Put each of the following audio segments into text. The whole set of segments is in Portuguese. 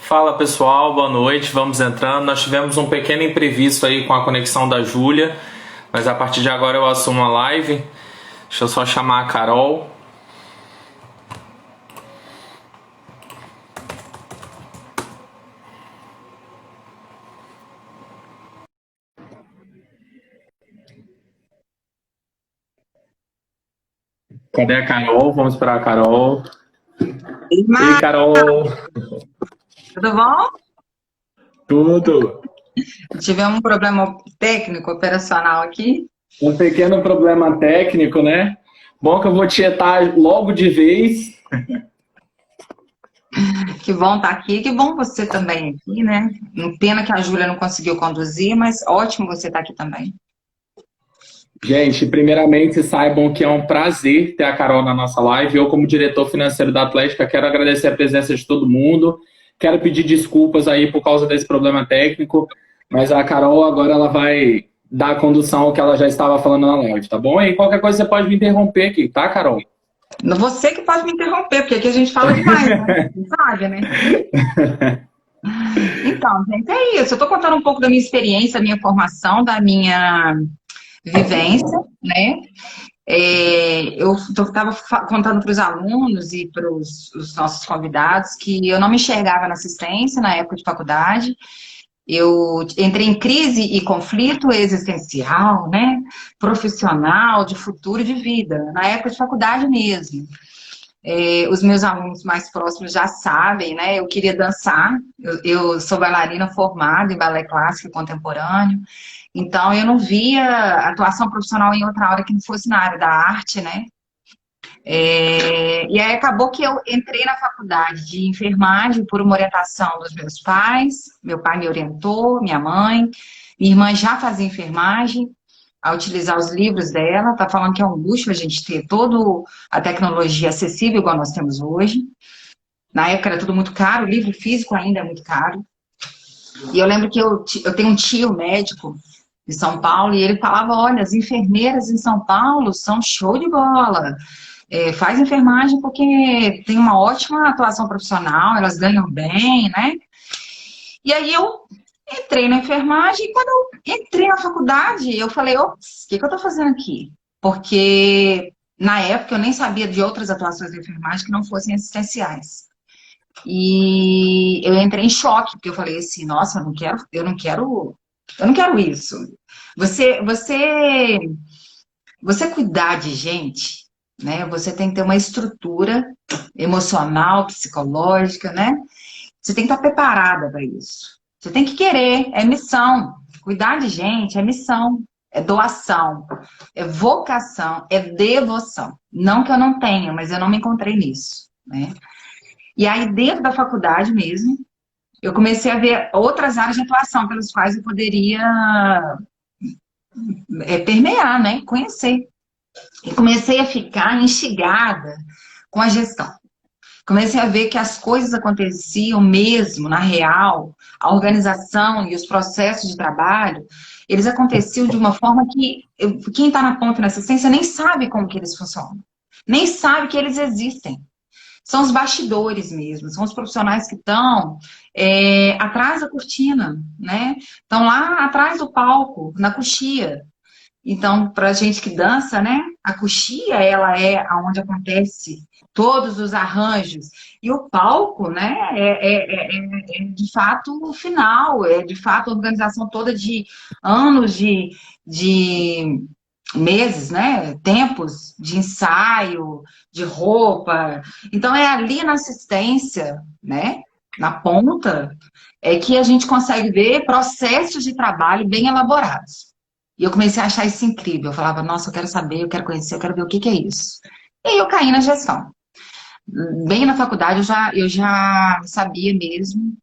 Fala pessoal, boa noite, vamos entrando. Nós tivemos um pequeno imprevisto aí com a conexão da Júlia, mas a partir de agora eu assumo a live. Deixa eu só chamar a Carol. Cadê a Carol? Vamos esperar a Carol. Ei, Carol! Tudo bom? Tudo! Tivemos um problema técnico, operacional aqui. Um pequeno problema técnico, né? Bom que eu vou tietar logo de vez. Que bom estar aqui, que bom você também aqui, né? Pena que a Júlia não conseguiu conduzir, mas ótimo você estar aqui também. Gente, primeiramente saibam que é um prazer ter a Carol na nossa live. Eu, como diretor financeiro da Atlética, quero agradecer a presença de todo mundo. Quero pedir desculpas aí por causa desse problema técnico, mas a Carol agora ela vai dar a condução ao que ela já estava falando na live, tá bom? E qualquer coisa você pode me interromper aqui, tá, Carol? Você que pode me interromper, porque aqui a gente fala demais, né? Você sabe, né? Então, gente, é isso. Eu estou contando um pouco da minha experiência, da minha formação, da minha vivência, né? Eu estava contando para os alunos e para os nossos convidados que eu não me enxergava na assistência na época de faculdade. Eu entrei em crise e conflito existencial, né? Profissional, de futuro e de vida, na época de faculdade mesmo. Os meus alunos mais próximos já sabem, né? Eu queria dançar, eu sou bailarina formada em balé clássico e contemporâneo, então eu não via atuação profissional em outra área que não fosse na área da arte, né? E aí acabou que eu entrei na faculdade de enfermagem por uma orientação dos meus pais. Meu pai me orientou, minha mãe. Minha irmã já fazia enfermagem, a utilizar os livros dela. Tá falando que é um luxo a gente ter toda a tecnologia acessível igual nós temos hoje. Na época era tudo muito caro, o livro físico ainda é muito caro. E eu lembro que eu tenho um tio médico de São Paulo e ele falava, olha, as enfermeiras em São Paulo são show de bola. Faz enfermagem porque tem uma ótima atuação profissional, elas ganham bem, né? E aí eu entrei na enfermagem e quando eu entrei na faculdade, eu falei, ops, o que eu tô fazendo aqui? Porque na época eu nem sabia de outras atuações de enfermagem que não fossem assistenciais. E eu entrei em choque, porque eu falei assim, nossa, eu não quero isso. Você cuidar de gente, né? Você tem que ter uma estrutura emocional, psicológica, né? Você tem que estar preparada para isso. Você tem que querer, é missão. Cuidar de gente é missão, é doação, é vocação, é devoção. Não que eu não tenha, mas eu não me encontrei nisso, né? E aí, dentro da faculdade mesmo, eu comecei a ver outras áreas de atuação pelas quais eu poderia permear, né? Conhecer. E comecei a ficar instigada com a gestão. Comecei a ver que as coisas aconteciam mesmo, na real, a organização e os processos de trabalho, eles aconteciam de uma forma que quem está na ponta da assistência nem sabe como que eles funcionam, nem sabe que eles existem. São os bastidores mesmo, são os profissionais que estão atrás da cortina, né? Estão lá atrás do palco, na coxia. Então, para a gente que dança, né? A coxia, ela é onde acontece todos os arranjos. E o palco, né? É de fato o final, é de fato a organização toda de anos de meses, né? Tempos de ensaio, de roupa. Então, é ali na assistência, né? Na ponta, é que a gente consegue ver processos de trabalho bem elaborados. E eu comecei a achar isso incrível. Eu falava, nossa, eu quero saber, eu quero conhecer, eu quero ver o que é isso. E aí eu caí na gestão. Bem na faculdade eu já sabia mesmo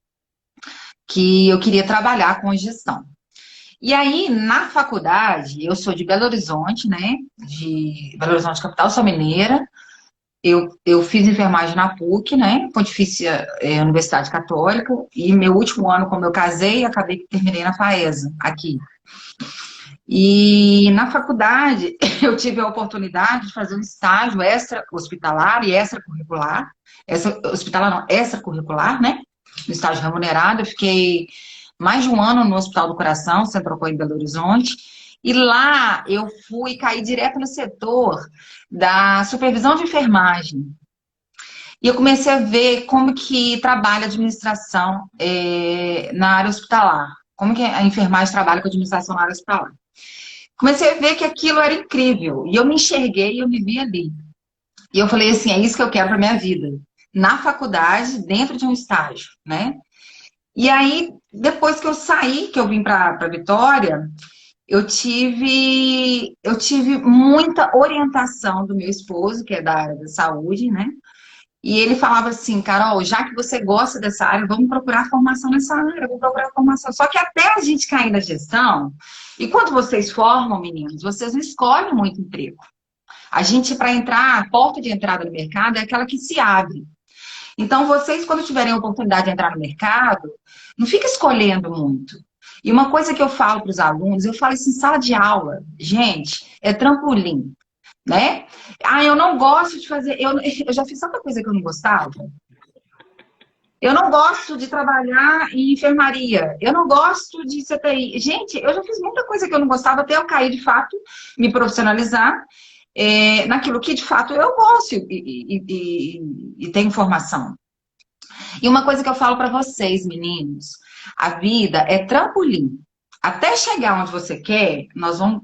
que eu queria trabalhar com gestão. E aí, na faculdade, eu sou de Belo Horizonte, né? De Belo Horizonte capital, sou mineira. Eu fiz enfermagem na PUC, né? Pontifícia Universidade Católica. E meu último ano, como eu casei, acabei que terminei na FAESA, aqui. E na faculdade, eu tive a oportunidade de fazer um estágio extra-hospitalar e extracurricular. Hospitalar não, extracurricular, né? no estágio remunerado. Eu fiquei mais de um ano no Hospital do Coração, Centro Apoio em Belo Horizonte. E lá eu fui cair direto no setor da supervisão de enfermagem. E eu comecei a ver como que trabalha a administração na área hospitalar. Como que a enfermagem trabalha com a administração na área hospitalar. Comecei a ver que aquilo era incrível. E eu me enxerguei e eu me vi ali. E eu falei assim, é isso que eu quero para minha vida. Na faculdade, dentro de um estágio, né? E aí, depois que eu saí, que eu vim para Vitória, eu tive muita orientação do meu esposo, que é da área da saúde, né? E ele falava assim, Carol, já que você gosta dessa área, vamos procurar formação nessa área, vamos procurar formação. Só que até a gente cair na gestão, e quando vocês formam, meninos, vocês não escolhem muito emprego. A gente, para entrar, a porta de entrada no mercado é aquela que se abre. Então, vocês, quando tiverem a oportunidade de entrar no mercado, não fica escolhendo muito. E uma coisa que eu falo para os alunos, eu falo isso em sala de aula, gente, é trampolim, né? Ah, eu não gosto de fazer, eu já fiz tanta coisa que eu não gostava. Eu não gosto de trabalhar em enfermaria, eu não gosto de CTI. Gente, eu já fiz muita coisa que eu não gostava até eu cair, de fato, me profissionalizar naquilo que, de fato, eu gosto e tenho formação. E uma coisa que eu falo para vocês, meninos, a vida é trampolim. Até chegar onde você quer, nós vamos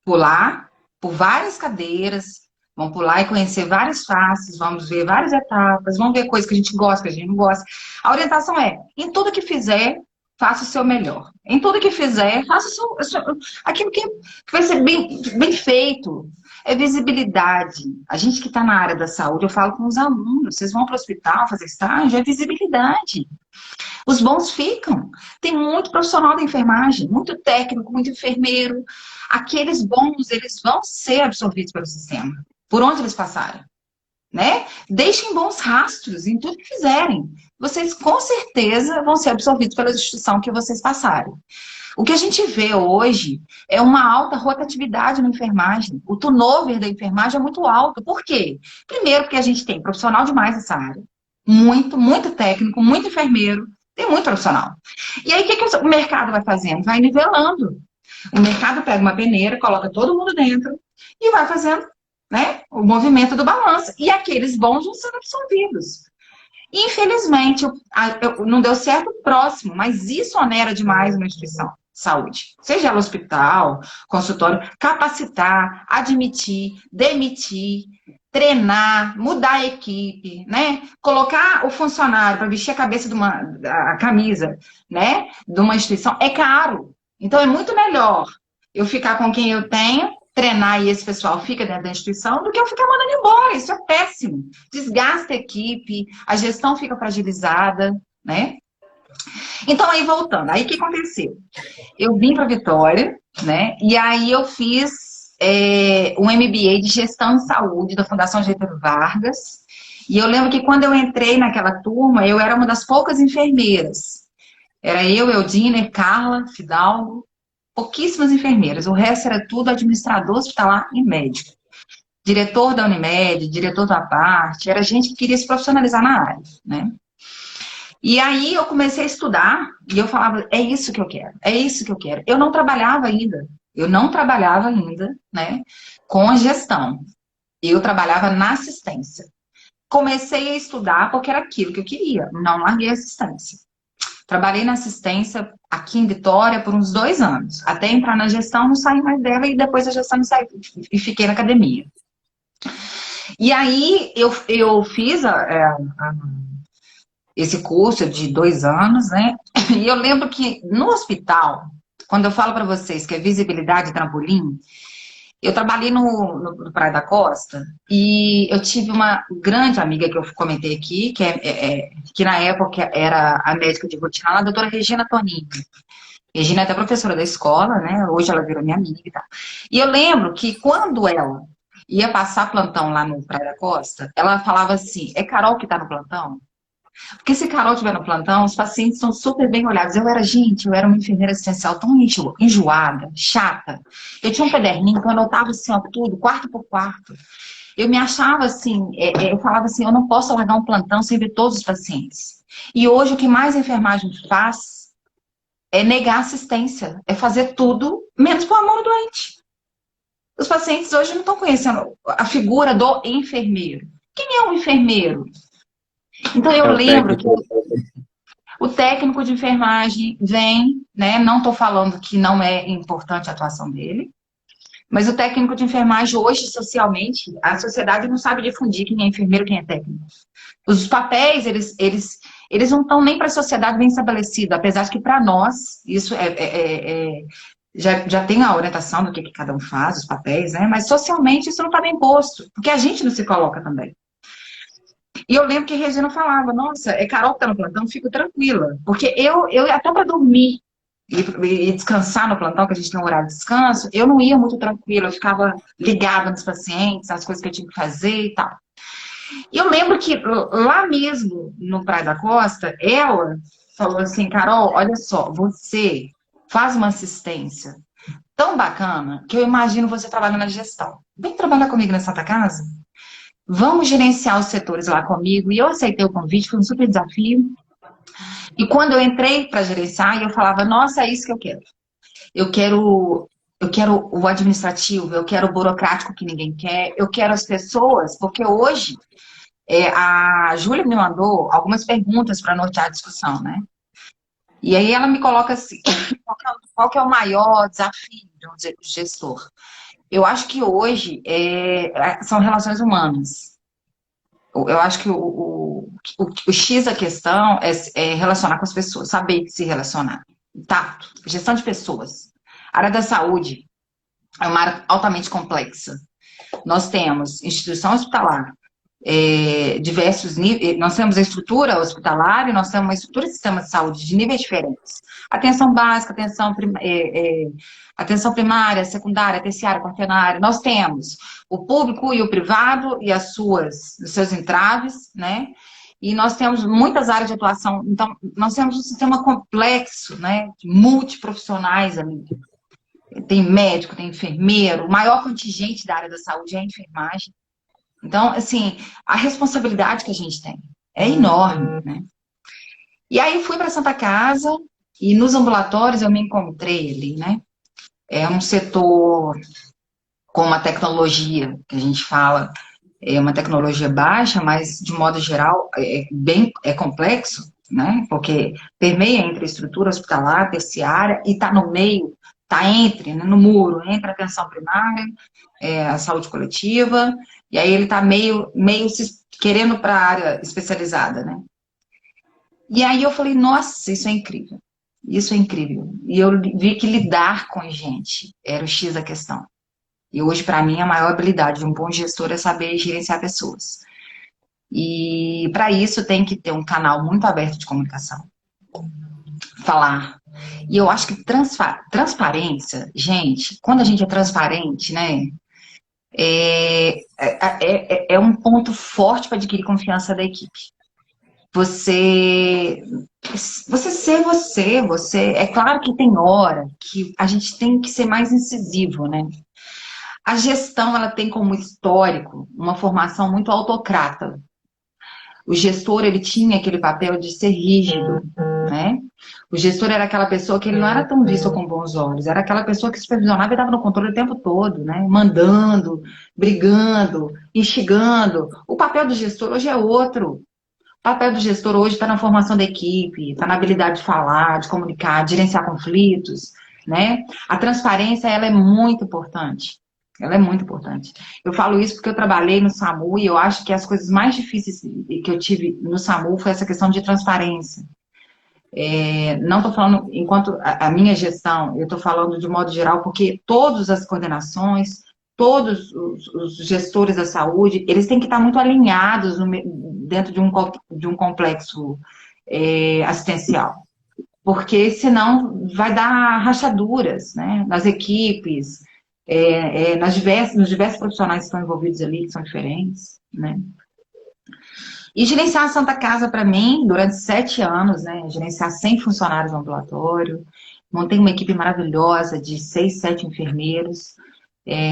pular por várias cadeiras, vamos pular e conhecer várias faces, vamos ver várias etapas, vamos ver coisas que a gente gosta, que a gente não gosta. A orientação é, em tudo que fizer, faça o seu melhor. Em tudo que fizer, faça aquilo que vai ser bem feito. É visibilidade. A gente que está na área da saúde, eu falo com os alunos, vocês vão para o hospital fazer estágio, é visibilidade. Os bons ficam. Tem muito profissional da enfermagem, muito técnico, muito enfermeiro. Aqueles bons, eles vão ser absorvidos pelo sistema, por onde eles passarem. Né? Deixem bons rastros em tudo que fizerem. Vocês, com certeza, vão ser absorvidos pela instituição que vocês passarem. O que a gente vê hoje é uma alta rotatividade na enfermagem. O turnover da enfermagem é muito alto. Por quê? Primeiro, porque a gente tem profissional demais nessa área. Muito técnico, muito enfermeiro. Tem muito profissional. E aí, o que o mercado vai fazendo? Vai nivelando. O mercado pega uma peneira, coloca todo mundo dentro e vai fazendo, né, o movimento do balanço. E aqueles bons vão sendo absorvidos. Infelizmente, não deu certo o próximo, mas isso onera demais uma instituição de saúde. Seja ela hospital, consultório, capacitar, admitir, demitir, treinar, mudar a equipe, né? Colocar o funcionário para vestir a cabeça a camisa, né, de uma instituição é caro. Então, é muito melhor eu ficar com quem eu tenho, treinar e esse pessoal fica dentro da instituição, do que eu ficar mandando embora. Isso é péssimo. Desgasta a equipe, a gestão fica fragilizada, né? Então, aí voltando, aí o que aconteceu? Eu vim para Vitória, né? E aí eu fiz um MBA de Gestão em Saúde da Fundação Getúlio Vargas. E eu lembro que quando eu entrei naquela turma, eu era uma das poucas enfermeiras. Era eu, Eudine, Carla, Fidalgo, pouquíssimas enfermeiras. O resto era tudo administrador hospitalar e médico. Diretor da Unimed, diretor da parte, era gente que queria se profissionalizar na área, né? E aí eu comecei a estudar e eu falava, é isso que eu quero, é isso que eu quero. Eu não trabalhava ainda, né, com a gestão. Eu trabalhava na assistência. Comecei a estudar porque era aquilo que eu queria, não larguei a assistência. Trabalhei na assistência aqui em Vitória por uns 2 anos. Até entrar na gestão, não saí mais dela e depois da gestão saí e fiquei na academia. E aí eu fiz esse curso de 2 anos, né? E eu lembro que no hospital, quando eu falo para vocês que é visibilidade trampolim, eu trabalhei no Praia da Costa e eu tive uma grande amiga que eu comentei aqui, que na época era a médica de rotina, a doutora Regina Tonini. Regina é até professora da escola, né? Hoje ela virou minha amiga e tal. E eu lembro que quando ela ia passar plantão lá no Praia da Costa, ela falava assim, é Carol que tá no plantão? Porque se Carol estiver no plantão, os pacientes são super bem olhados. Eu era uma enfermeira assistencial tão enjoada, chata. Eu tinha um caderninho que eu anotava assim, ó, tudo, quarto por quarto. Eu me achava assim, eu falava assim, eu não posso largar um plantão sem ver todos os pacientes. E hoje o que mais a enfermagem faz é negar assistência, é fazer tudo menos pôr a mão no doente. Os pacientes hoje não estão conhecendo a figura do enfermeiro. Quem é um enfermeiro? Então eu É o lembro que técnico. o técnico de enfermagem vem, né? Não estou falando que não é importante a atuação dele, mas o técnico de enfermagem hoje, socialmente, a sociedade não sabe difundir quem é enfermeiro, quem é técnico. Os papéis, eles não estão nem para a sociedade bem estabelecido, apesar de que para nós, isso já tem a orientação do que cada um faz, os papéis, né? Mas socialmente isso não está bem posto, porque a gente não se coloca também. E eu lembro que a Regina falava, nossa, é Carol que está no plantão, fico tranquila. Porque eu até para dormir e descansar no plantão, que a gente tem um horário de descanso, eu não ia muito tranquila, eu ficava ligada nos pacientes, nas coisas que eu tinha que fazer e tal. E eu lembro que lá mesmo, no Praia da Costa, ela falou assim, Carol, olha só, você faz uma assistência tão bacana que eu imagino você trabalhando na gestão. Vem trabalhar comigo na Santa Casa? Vamos gerenciar os setores lá comigo. E eu aceitei o convite, foi um super desafio. E quando eu entrei para gerenciar, eu falava, nossa, é isso que eu quero. Eu quero o administrativo, eu quero o burocrático que ninguém quer, eu quero as pessoas, porque hoje a Júlia me mandou algumas perguntas para nortear a discussão, né? E aí ela me coloca assim, qual que é o maior desafio de um gestor? Eu acho que hoje são relações humanas. Eu acho que o X da questão é relacionar com as pessoas, saber se relacionar. Tato, gestão de pessoas. A área da saúde é uma área altamente complexa. Nós temos instituição hospitalar, diversos níveis, nós temos a estrutura hospitalar e nós temos uma estrutura de sistema de saúde de níveis diferentes. Atenção básica, atenção primária, secundária, terciária, quaternária. Nós temos o público e o privado e os seus entraves, né? E nós temos muitas áreas de atuação. Então, nós temos um sistema complexo, né? De multiprofissionais ali. Tem médico, tem enfermeiro, o maior contingente da área da saúde é a enfermagem. Então, assim, a responsabilidade que a gente tem é enorme, né? E aí fui para Santa Casa e nos ambulatórios eu me encontrei ali, né? É um setor com uma tecnologia que a gente fala, é uma tecnologia baixa, mas de modo geral é complexo, né? Porque permeia entre a estrutura hospitalar, terciária e está no meio, está entre, né, no muro, entre a atenção primária, a saúde coletiva, e aí ele está meio querendo para a área especializada, né? E aí eu falei, nossa, isso é incrível. Isso é incrível. E eu vi que lidar com gente era o X da questão. E hoje, para mim, a maior habilidade de um bom gestor é saber gerenciar pessoas. E para isso tem que ter um canal muito aberto de comunicação. Falar. E eu acho que transparência, gente, quando a gente é transparente, né? É um ponto forte para adquirir confiança da equipe. Você ser você. É claro que tem hora que a gente tem que ser mais incisivo, né? A gestão, ela tem como histórico uma formação muito autocrata. O gestor, ele tinha aquele papel de ser rígido, né? O gestor era aquela pessoa que ele não era tão visto com bons olhos, era aquela pessoa que supervisionava e estava no controle o tempo todo, né? Mandando, brigando, instigando. O papel do gestor hoje é outro. O papel do gestor hoje está na formação da equipe, está na habilidade de falar, de comunicar, de gerenciar conflitos, né? A transparência, ela é muito importante. Ela é muito importante. Eu falo isso porque eu trabalhei no SAMU e eu acho que as coisas mais difíceis que eu tive no SAMU foi essa questão de transparência. Não estou falando enquanto a minha gestão, eu estou falando de modo geral, porque todas as coordenações, todos os gestores da saúde, eles têm que estar muito alinhados dentro de um complexo assistencial. Porque senão vai dar rachaduras, né, nas equipes, nos diversos profissionais que estão envolvidos ali, que são diferentes, né. E gerenciar a Santa Casa, para mim, durante 7 anos, né, gerenciar 100 funcionários no ambulatório, montei uma equipe maravilhosa de 6, 7 enfermeiros,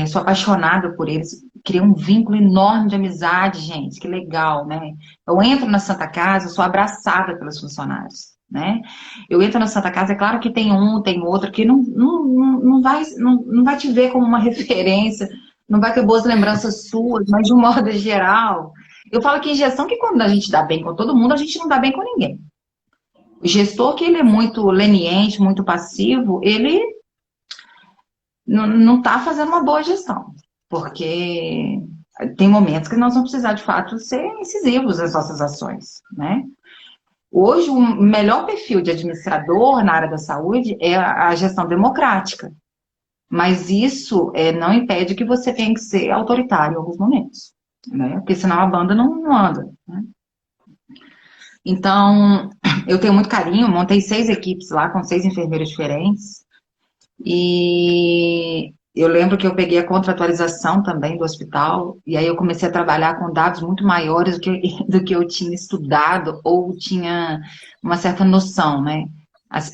Sou apaixonada por eles, criei um vínculo enorme de amizade, gente, que legal, né? Eu entro na Santa Casa, sou abraçada pelos funcionários, né? Eu entro na Santa Casa, é claro que tem um, tem outro, que não vai te ver como uma referência, não vai ter boas lembranças suas, mas de um modo geral, eu falo que em gestão, que quando a gente dá bem com todo mundo, a gente não dá bem com ninguém. O gestor que ele é muito leniente, muito passivo, ele não está fazendo uma boa gestão, porque tem momentos que nós vamos precisar, de fato, ser incisivos nas nossas ações, né? Hoje, o melhor perfil de administrador na área da saúde é a gestão democrática, mas isso não impede que você tenha que ser autoritário em alguns momentos, né? Porque senão a banda não anda, né? Então, eu tenho muito carinho, montei 6 equipes lá, com 6 enfermeiros diferentes, e eu lembro que eu peguei a contratualização também do hospital, e aí eu comecei a trabalhar com dados muito maiores do que eu tinha estudado, ou tinha uma certa noção, né,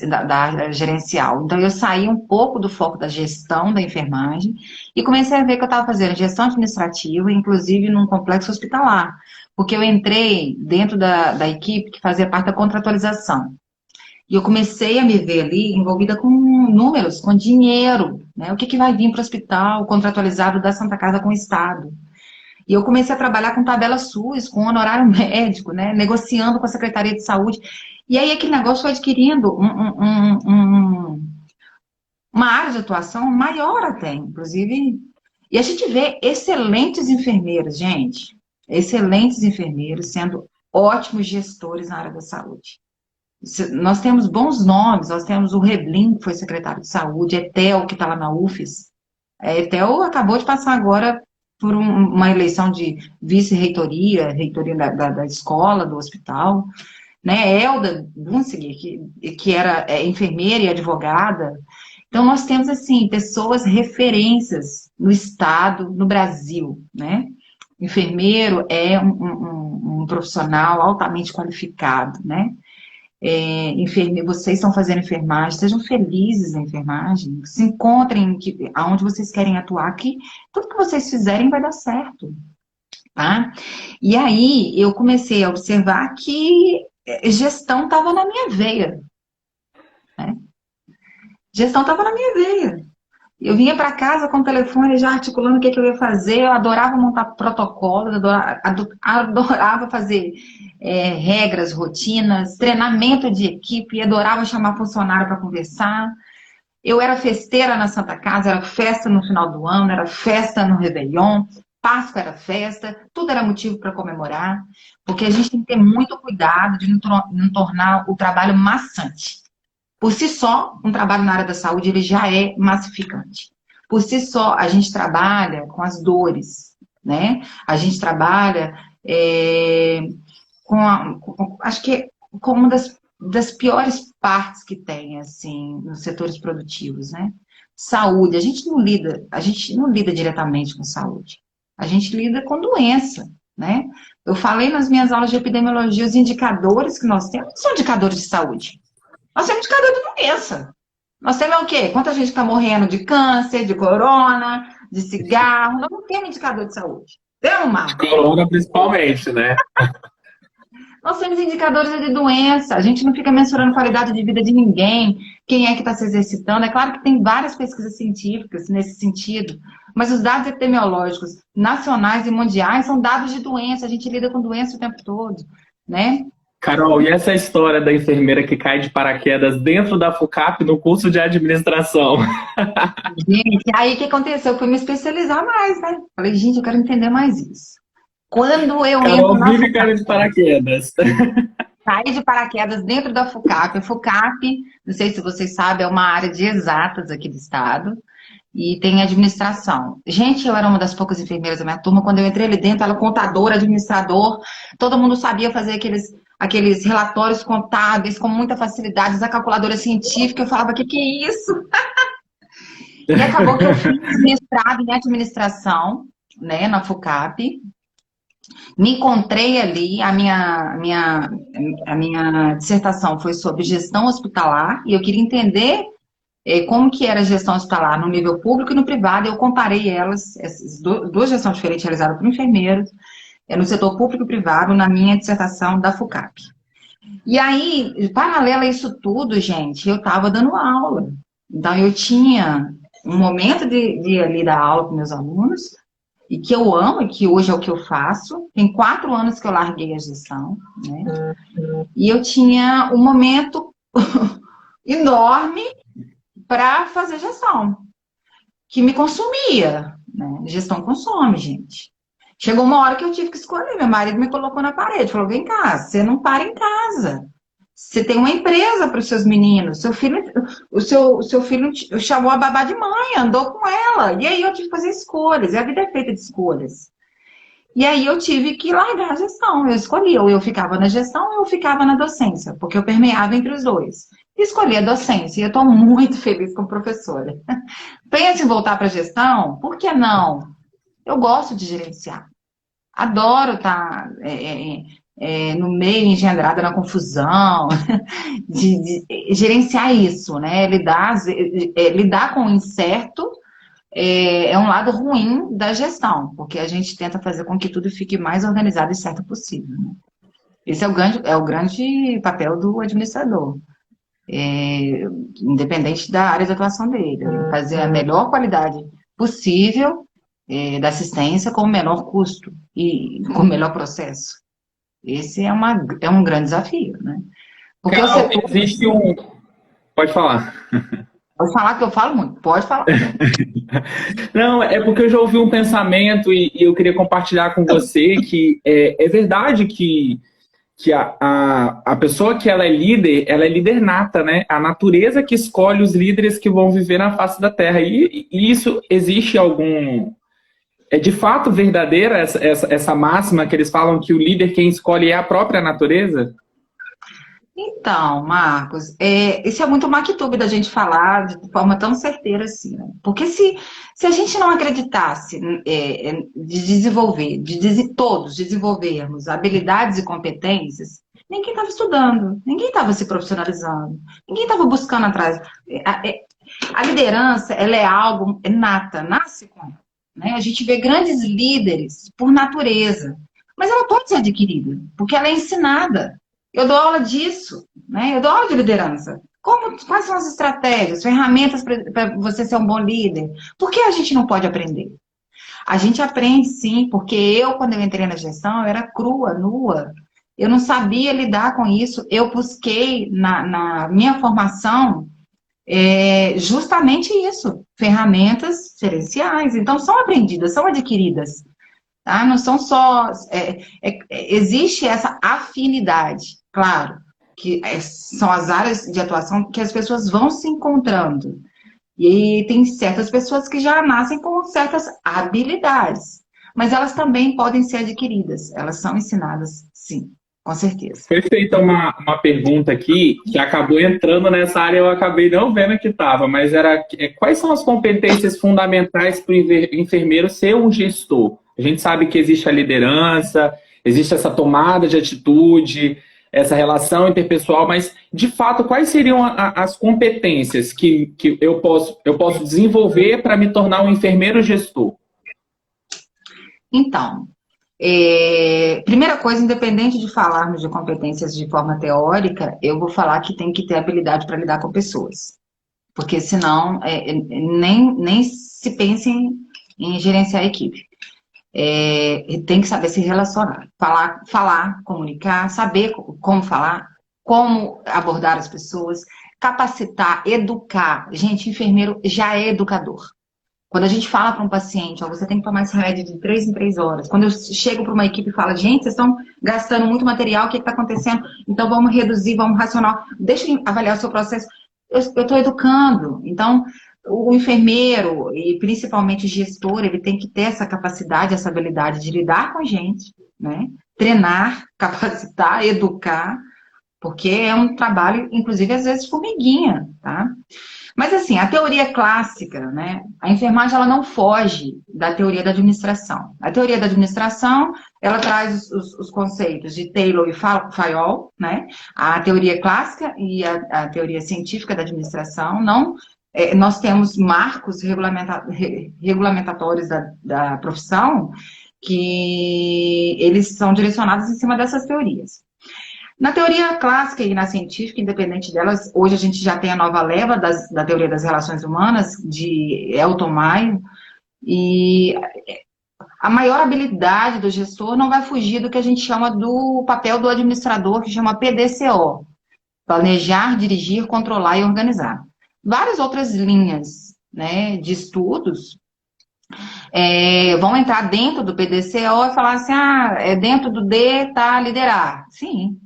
da área gerencial. Então eu saí um pouco do foco da gestão da enfermagem, e comecei a ver que eu estava fazendo gestão administrativa, inclusive num complexo hospitalar, porque eu entrei dentro da equipe que fazia parte da contratualização. E eu comecei a me ver ali envolvida com números, com dinheiro, né? O que vai vir para o hospital contratualizado da Santa Casa com o Estado. E eu comecei a trabalhar com tabela SUS, com honorário médico, né? Negociando com a Secretaria de Saúde. E aí aquele negócio foi adquirindo uma área de atuação maior até, inclusive. E a gente vê excelentes enfermeiros, gente. Excelentes enfermeiros sendo ótimos gestores na área da saúde. Nós temos bons nomes, nós temos o Reblin, que foi secretário de saúde, Etel, que está lá na UFES. Etel acabou de passar agora por uma eleição de vice-reitoria, reitoria da escola, do hospital, né? Elda Bunsiger, que era enfermeira e advogada. Então, nós temos, assim, pessoas referências no Estado, no Brasil, né? Enfermeiro é um profissional altamente qualificado, né? Vocês estão fazendo enfermagem, sejam felizes na enfermagem, se encontrem aonde vocês querem atuar, que tudo que vocês fizerem vai dar certo, tá? E aí eu comecei a observar que gestão estava na minha veia, né? Gestão estava na minha veia. Eu vinha para casa com o telefone já articulando o que eu ia fazer, eu adorava montar protocolos, adorava fazer regras, rotinas, treinamento de equipe, adorava chamar funcionário para conversar. Eu era festeira na Santa Casa, era festa no final do ano, era festa no Réveillon, Páscoa era festa, tudo era motivo para comemorar, porque a gente tem que ter muito cuidado de não tornar o trabalho maçante. Por si só, um trabalho na área da saúde, ele já é massificante. Por si só, a gente trabalha com as dores, né? A gente trabalha acho que com uma das piores partes que tem, assim, nos setores produtivos, né? Saúde, a gente não lida diretamente com saúde. A gente lida com doença, né? Eu falei nas minhas aulas de epidemiologia, os indicadores que nós temos não são indicadores de saúde. Nós temos indicador de doença. Nós temos o quê? Quanta gente está morrendo de câncer, de corona, de cigarro. Nós não temos indicador de saúde. Temos, Marco? De corona, principalmente, né? Nós temos indicadores de doença. A gente não fica mensurando qualidade de vida de ninguém, quem é que está se exercitando. É claro que tem várias pesquisas científicas nesse sentido, mas os dados epidemiológicos nacionais e mundiais são dados de doença. A gente lida com doença o tempo todo, né? Carol, e essa história da enfermeira que cai de paraquedas dentro da FUCAP no curso de administração? Gente, aí o que aconteceu? Eu fui me especializar mais, né? Falei, gente, eu quero entender mais isso. Quando eu Carol entro na vive caindo de paraquedas. saí de paraquedas dentro da FUCAP. A FUCAP, não sei se vocês sabem, é uma área de exatas aqui do estado. E tem administração. Gente, eu era uma das poucas enfermeiras da minha turma. Quando eu entrei ali dentro, ela contadora, administrador. Todo mundo sabia fazer aqueles relatórios contábeis com muita facilidade, da calculadora científica. Eu falava, que é isso? E acabou que eu fiz mestrado em administração, né, na FUCAP. Me encontrei ali, a minha dissertação foi sobre gestão hospitalar, e eu queria entender como que era a gestão hospitalar no nível público e no privado. Eu comparei elas, essas duas gestões diferentes realizadas por enfermeiros, no setor público e privado, na minha dissertação da FUCAP. E aí, paralelo a isso tudo, gente, eu estava dando aula. Então, eu tinha um momento de ali dar aula com meus alunos, e que eu amo, e que hoje é o que eu faço. Tem 4 anos que eu larguei a gestão, né? E eu tinha um momento enorme para fazer gestão, que me consumia, né? Gestão consome, gente. Chegou uma hora que eu tive que escolher. Meu marido me colocou na parede, falou: vem cá, você não para em casa. Você tem uma empresa para os seus meninos. O seu filho chamou a babá de mãe, andou com ela. E aí eu tive que fazer escolhas. E a vida é feita de escolhas. E aí eu tive que largar a gestão. Eu escolhi, ou eu ficava na gestão ou eu ficava na docência, porque eu permeava entre os dois. Escolhi a docência e eu estou muito feliz como professora. Pensa em voltar para a gestão? Por que não? Eu gosto de gerenciar. Adoro estar no meio, engendrada na confusão, de gerenciar isso, né? Lidar com o incerto é um lado ruim da gestão, porque a gente tenta fazer com que tudo fique mais organizado e certo possível, né? Esse é o grande papel do administrador, independente da área de atuação dele, fazer a melhor qualidade possível da assistência com o menor custo e com o melhor processo. Esse é um grande desafio, né? Porque Carol, o setor... existe um... Pode falar. Pode falar que eu falo muito, pode falar. Não, é porque eu já ouvi um pensamento e eu queria compartilhar com você que é verdade que a pessoa que ela é líder nata, né? A natureza que escolhe os líderes que vão viver na face da Terra. E isso existe algum... É de fato verdadeira essa máxima que eles falam que o líder quem escolhe é a própria natureza? Então, Marcos, isso é muito maquitube da gente falar de forma tão certeira assim, né? Porque se a gente não acreditasse de desenvolver, todos desenvolvermos habilidades e competências, ninguém estava estudando, ninguém estava se profissionalizando, ninguém estava buscando atrás. A liderança, ela é algo nata, nasce com ela, né? A gente vê grandes líderes por natureza, mas ela pode ser adquirida, porque ela é ensinada. Eu dou aula disso, né? Eu dou aula de liderança. Quais são as estratégias, ferramentas para você ser um bom líder? Por que a gente não pode aprender? A gente aprende sim, porque quando eu entrei na gestão, eu era crua, nua. Eu não sabia lidar com isso. Eu busquei na minha formação justamente isso, ferramentas gerenciais. Então, são aprendidas, são adquiridas. Tá? Não são só... existe essa afinidade. Claro, que são as áreas de atuação que as pessoas vão se encontrando. E tem certas pessoas que já nascem com certas habilidades. Mas elas também podem ser adquiridas. Elas são ensinadas, sim, com certeza. Foi feita uma pergunta aqui que acabou entrando nessa área, eu acabei não vendo que estava, mas era quais são as competências fundamentais para o enfermeiro ser um gestor? A gente sabe que existe a liderança, existe essa tomada de atitude, essa relação interpessoal, mas, de fato, quais seriam as competências que eu posso desenvolver para me tornar um enfermeiro gestor? Então, primeira coisa, independente de falarmos de competências de forma teórica, eu vou falar que tem que ter habilidade para lidar com pessoas. Porque, senão, nem se pense em gerenciar a equipe. Tem que saber se relacionar, falar, comunicar, saber como falar, como abordar as pessoas, capacitar, educar. Gente, enfermeiro já é educador. Quando a gente fala para um paciente, você tem que tomar esse remédio de 3 em 3 horas. Quando eu chego para uma equipe e falo, gente, vocês estão gastando muito material, o que está acontecendo? Então vamos reduzir, vamos racionar. Deixa eu avaliar o seu processo. Eu estou educando. Então, o enfermeiro, e principalmente o gestor, ele tem que ter essa capacidade, essa habilidade de lidar com a gente, né? Treinar, capacitar, educar, porque é um trabalho, inclusive, às vezes, formiguinha, tá? Mas, assim, a teoria clássica, né? A enfermagem, ela não foge da teoria da administração. A teoria da administração, ela traz os conceitos de Taylor e Fayol, né? A teoria clássica e a teoria científica da administração, não nós temos marcos regulamentatórios da profissão que eles são direcionados em cima dessas teorias. Na teoria clássica e na científica, independente delas, hoje a gente já tem a nova leva da teoria das relações humanas, de Elton Maio, e a maior habilidade do gestor não vai fugir do que a gente chama do papel do administrador, que chama PDCO, planejar, dirigir, controlar e organizar. Várias outras linhas, né, de estudos vão entrar dentro do PDCO e falar assim, dentro do D está liderar. Sim,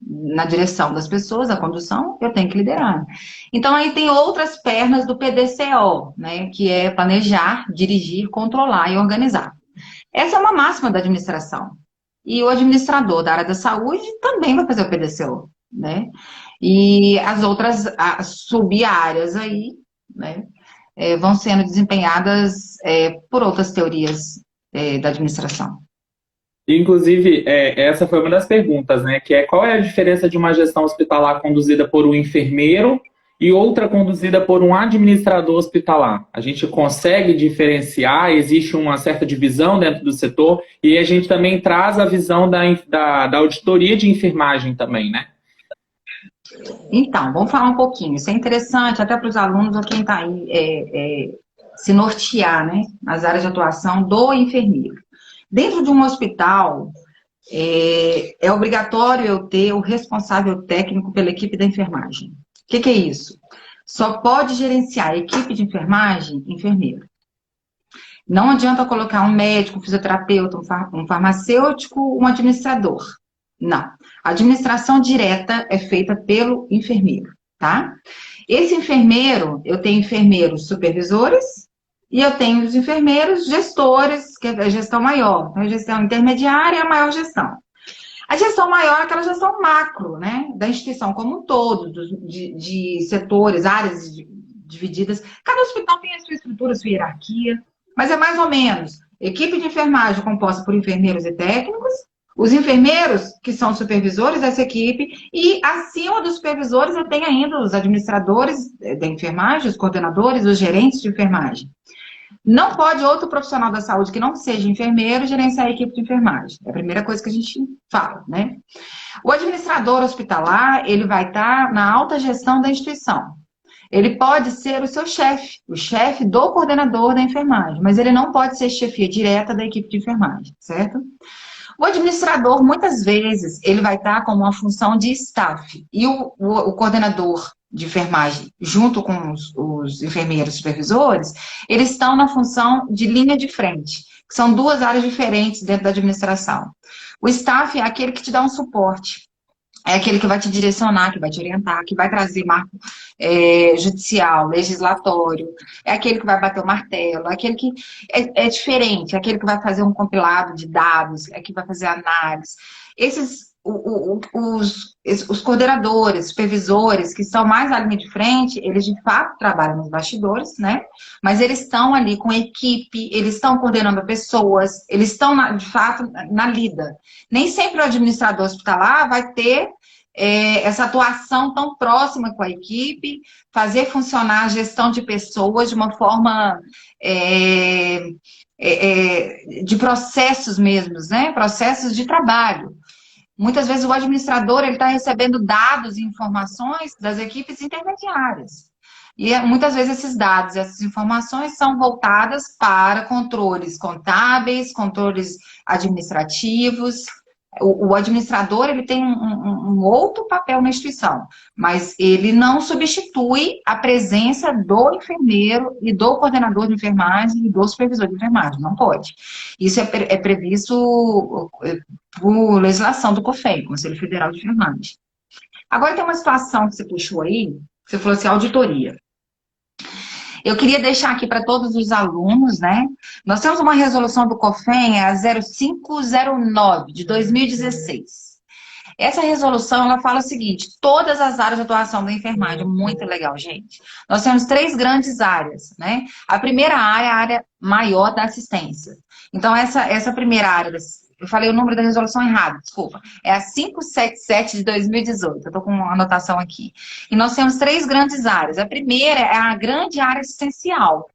na direção das pessoas, a condução, eu tenho que liderar. Então, aí tem outras pernas do PDCO, né, que é planejar, dirigir, controlar e organizar. Essa é uma máxima da administração. E o administrador da área da saúde também vai fazer o PDCO, né? E as outras sub-áreas aí, né, vão sendo desempenhadas por outras teorias da administração. Inclusive, essa foi uma das perguntas, né? Que é qual é a diferença de uma gestão hospitalar conduzida por um enfermeiro e outra conduzida por um administrador hospitalar? A gente consegue diferenciar, existe uma certa divisão dentro do setor, e a gente também traz a visão da auditoria de enfermagem também, né? Então, vamos falar um pouquinho. Isso é interessante até para os alunos ou quem está aí se nortear, né, nas áreas de atuação do enfermeiro. Dentro de um hospital, é obrigatório eu ter o responsável técnico pela equipe da enfermagem. O que é isso? Só pode gerenciar a equipe de enfermagem, enfermeiro. Não adianta colocar um médico, um fisioterapeuta, um farmacêutico, um administrador. Não. A administração direta é feita pelo enfermeiro, tá? Esse enfermeiro, eu tenho enfermeiros supervisores e eu tenho os enfermeiros gestores, que é a gestão maior. Então, a gestão intermediária é a maior gestão. A gestão maior é aquela gestão macro, né? Da instituição como um todo, de setores, áreas divididas. Cada hospital tem a sua estrutura, a sua hierarquia, mas é mais ou menos equipe de enfermagem composta por enfermeiros e técnicos, os enfermeiros, que são supervisores dessa equipe, e acima dos supervisores eu tenho ainda os administradores da enfermagem, os coordenadores, os gerentes de enfermagem. Não pode outro profissional da saúde que não seja enfermeiro gerenciar a equipe de enfermagem. É a primeira coisa que a gente fala, né? O administrador hospitalar, ele vai estar na alta gestão da instituição. Ele pode ser o seu chefe, o chefe do coordenador da enfermagem, mas ele não pode ser chefia direta da equipe de enfermagem, certo? O administrador, muitas vezes, ele vai estar como uma função de staff. E o coordenador de enfermagem, junto com os enfermeiros supervisores, eles estão na função de linha de frente, que são duas áreas diferentes dentro da administração. O staff é aquele que te dá um suporte. É aquele que vai te direcionar, que vai te orientar, que vai trazer marco judicial, legislatório. É aquele que vai bater o martelo, é aquele que é diferente, é aquele que vai fazer um compilado de dados, é que vai fazer análise. Os coordenadores, supervisores, que estão mais à linha de frente, eles de fato trabalham nos bastidores, né? Mas eles estão ali com equipe, eles estão coordenando pessoas, eles estão, de fato, na lida. Nem sempre o administrador hospitalar vai ter essa atuação tão próxima com a equipe, fazer funcionar a gestão de pessoas de uma forma de processos mesmos, né? Processos de trabalho. Muitas vezes o administrador está recebendo dados e informações das equipes intermediárias. E muitas vezes esses dados, essas informações são voltadas para controles contábeis, controles administrativos. O administrador ele tem um outro papel na instituição, mas ele não substitui a presença do enfermeiro e do coordenador de enfermagem e do supervisor de enfermagem, não pode. Isso é previsto por legislação do COFEM, Conselho Federal de Enfermagem. Agora tem uma situação que você puxou aí, que você falou assim, auditoria. Eu queria deixar aqui para todos os alunos, né? Nós temos uma resolução do COFEM, a 0509, de 2016. Essa resolução, ela fala o seguinte, todas as áreas de atuação da enfermagem, muito legal, gente. Nós temos 3 grandes áreas, né? A primeira área é a área maior da assistência. Então, essa primeira área, eu falei o número da resolução errado, desculpa. É a 577 de 2018, eu estou com uma anotação aqui. E nós temos 3 grandes áreas. A primeira é a grande área assistencial.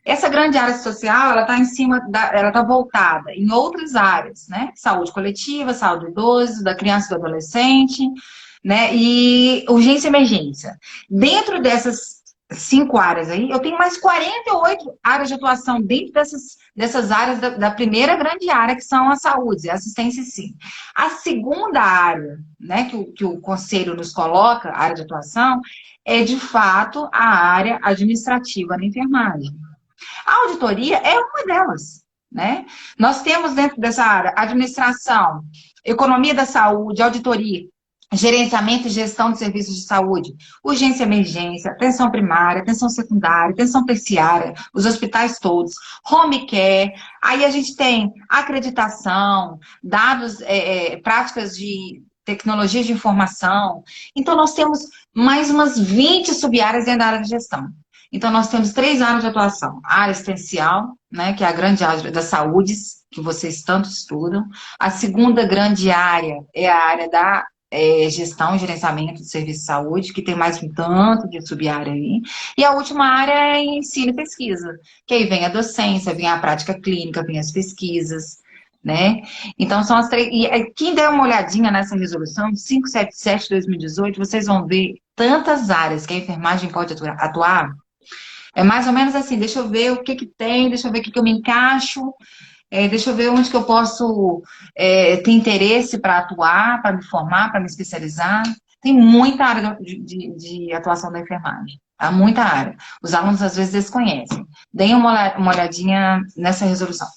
Essa grande área social, ela está em cima, ela está voltada em outras áreas, né? Saúde coletiva, saúde do idoso, da criança e do adolescente, né? E urgência e emergência. Dentro dessas 5 áreas aí, eu tenho mais 48 áreas de atuação dentro dessas áreas da primeira grande área, que são a saúde, a assistência sim. A segunda área, né, que o conselho nos coloca, a área de atuação, é de fato a área administrativa na enfermagem. A auditoria é uma delas, né? Nós temos dentro dessa área administração, economia da saúde, auditoria, gerenciamento e gestão de serviços de saúde, urgência e emergência, atenção primária, atenção secundária, atenção terciária, os hospitais todos, home care, aí a gente tem acreditação, dados, práticas de tecnologias de informação. Então, nós temos mais umas 20 sub-áreas dentro da área de gestão. Então, nós temos 3 áreas de atuação. A área assistencial, né, que é a grande área das saúdes, que vocês tanto estudam. A segunda grande área é a área da gestão e gerenciamento de serviço de saúde, que tem mais um tanto de sub-área aí. E a última área é ensino e pesquisa, que aí vem a docência, vem a prática clínica, vem as pesquisas, né? Então, são as 3... E quem der uma olhadinha nessa resolução, 577 de 2018, vocês vão ver tantas áreas que a enfermagem pode atuar. É mais ou menos assim, deixa eu ver o que tem, deixa eu ver o que eu me encaixo, deixa eu ver onde que eu posso ter interesse para atuar, para me formar, para me especializar. Tem muita área de atuação da enfermagem, há muita área. Os alunos às vezes desconhecem. Deem uma olhadinha nessa resolução.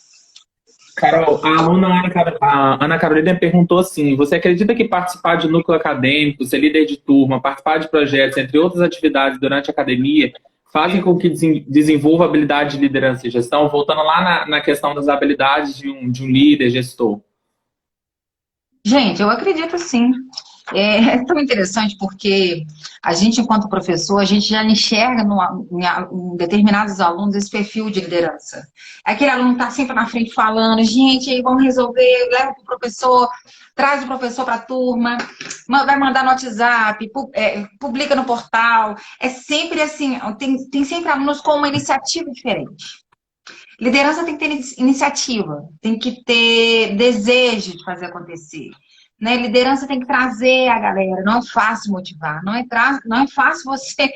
Carol, a aluna a Ana Carolina perguntou assim, você acredita que participar de núcleo acadêmico, ser líder de turma, participar de projetos, entre outras atividades durante a academia, fazem com que desenvolva habilidade de liderança e gestão? Voltando lá na questão das habilidades de um líder, gestor. Gente, eu acredito sim. É tão interessante porque a gente, enquanto professor, a gente já enxerga em determinados alunos esse perfil de liderança. Aquele aluno está sempre na frente falando, gente, aí vamos resolver, leva para o professor, traz o professor para a turma, vai mandar no WhatsApp, publica no portal. É sempre assim, tem sempre alunos com uma iniciativa diferente. Liderança tem que ter iniciativa, tem que ter desejo de fazer acontecer. Né? Liderança tem que trazer a galera, não é fácil motivar, não é fácil você